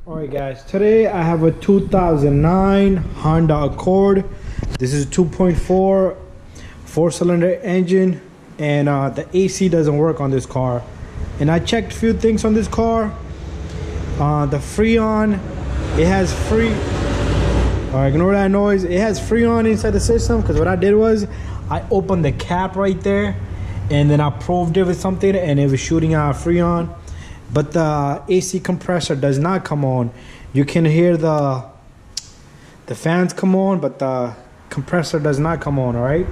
Alright guys, today I have a 2009 Honda Accord. This is a 2.4 4-cylinder engine, and the AC doesn't work on this car. And I checked a few things on this car. The Freon, it has ignore that noise. It has Freon inside the system, because what I did was I opened the cap right there and then I probed it with something and it was shooting out Freon. But the AC compressor does not come on. You can hear the fans come on, but the compressor does not come on, all right?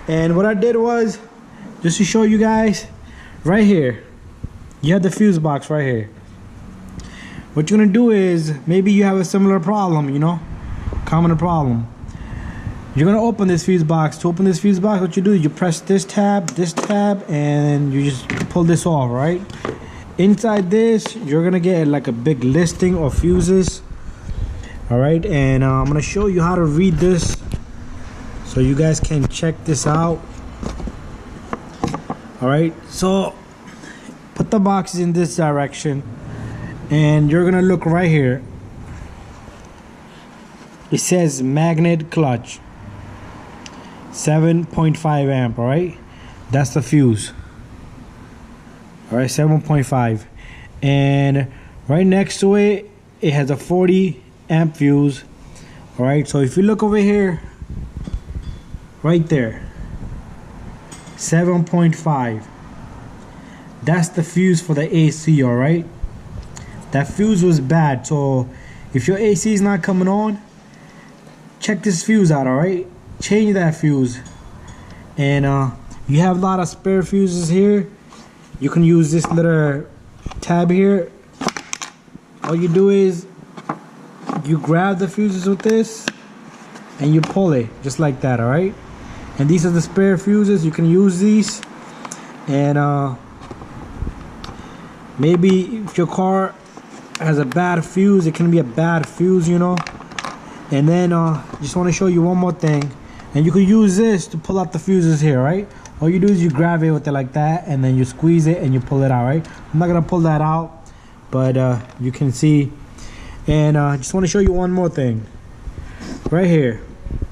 And what I did was, just to show you guys, right here, you have the fuse box right here. What you're gonna do is, maybe you have a similar problem, you know, common problem. You're gonna open this fuse box. To open this fuse box, what you do is you press this tab, and you just pull this off, right? Inside this, you're gonna get like a big listing of fuses. All right, and I'm gonna show you how to read this so you guys can check this out. All right, so put the boxes in this direction and you're gonna look right here. It says magnet clutch, 7.5 amp. All right, that's the fuse. All right, 7.5, and right next to it, it has a 40 amp fuse. All right, so if you look over here, right there, 7.5, that's the fuse for the AC. All right, that fuse was bad, so if your AC is not coming on, check this fuse out. All right, change that fuse. And you have a lot of spare fuses here. You can use this little tab here. All you do is you grab the fuses with this and you pull it just like that. All right, and these are the spare fuses. You can use these. And maybe if your car has a bad fuse, it can be a bad fuse, you know. And then just want to show you one more thing, and you can use this to pull out the fuses here. Right, all you do is you grab it with it like that, and then you squeeze it and you pull it out. Right, I'm not gonna pull that out, but you can see. And just want to show you one more thing right here.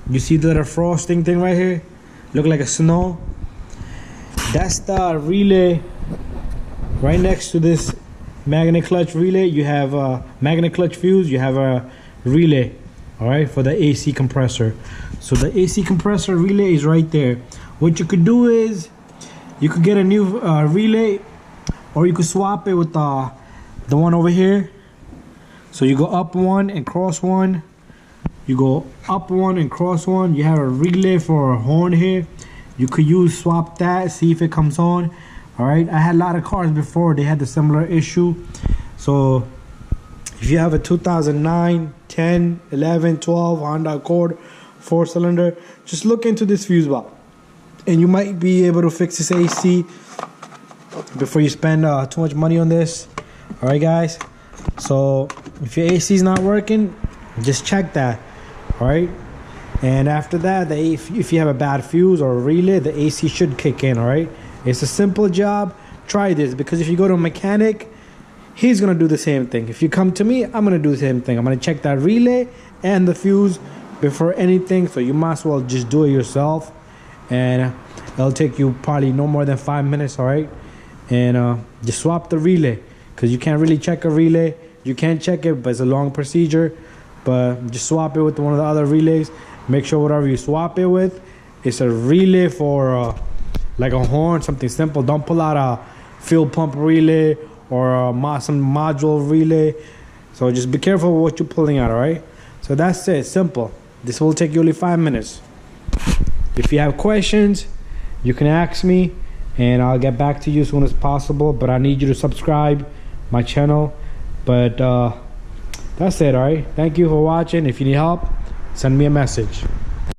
You see the little frosting thing right here, look like a snow? That's the relay. Right next to this magnet clutch relay, you have a magnet clutch fuse, you have a relay, all right, for the AC compressor. So the AC compressor relay is right there. What you could do is you could get a new relay, or you could swap it with the one over here. So you go up one and cross one, you go up one and cross one. You have a relay for a horn here. You could swap that, see if it comes on. All right, I had a lot of cars before, they had a similar issue. So if you have a 2009, 10, 11, 12 Honda Accord 4-cylinder, just look into this fuse box and you might be able to fix this AC before you spend too much money on this. All right guys, so if your AC is not working, just check that. All right, and after that, if you have a bad fuse or a relay, the AC should kick in. All right, it's a simple job. Try this, because if you go to a mechanic, he's gonna do the same thing. If you come to me, I'm gonna do the same thing. I'm gonna check that relay and the fuse before anything, so you might as well just do it yourself, and it'll take you probably no more than 5 minutes. All right, and just swap the relay, because you can't really check a relay. You can check it, but it's a long procedure. But just swap it with one of the other relays. Make sure whatever you swap it with, it's a relay for like a horn, something simple. Don't pull out a fuel pump relay or some module relay. So just be careful with what you're pulling out. All right, so that's it, simple. This will take you only 5 minutes. If you have questions, you can ask me and I'll get back to you as soon as possible, but I need you to subscribe my channel. But that's it. All right, thank you for watching. If you need help, send me a message.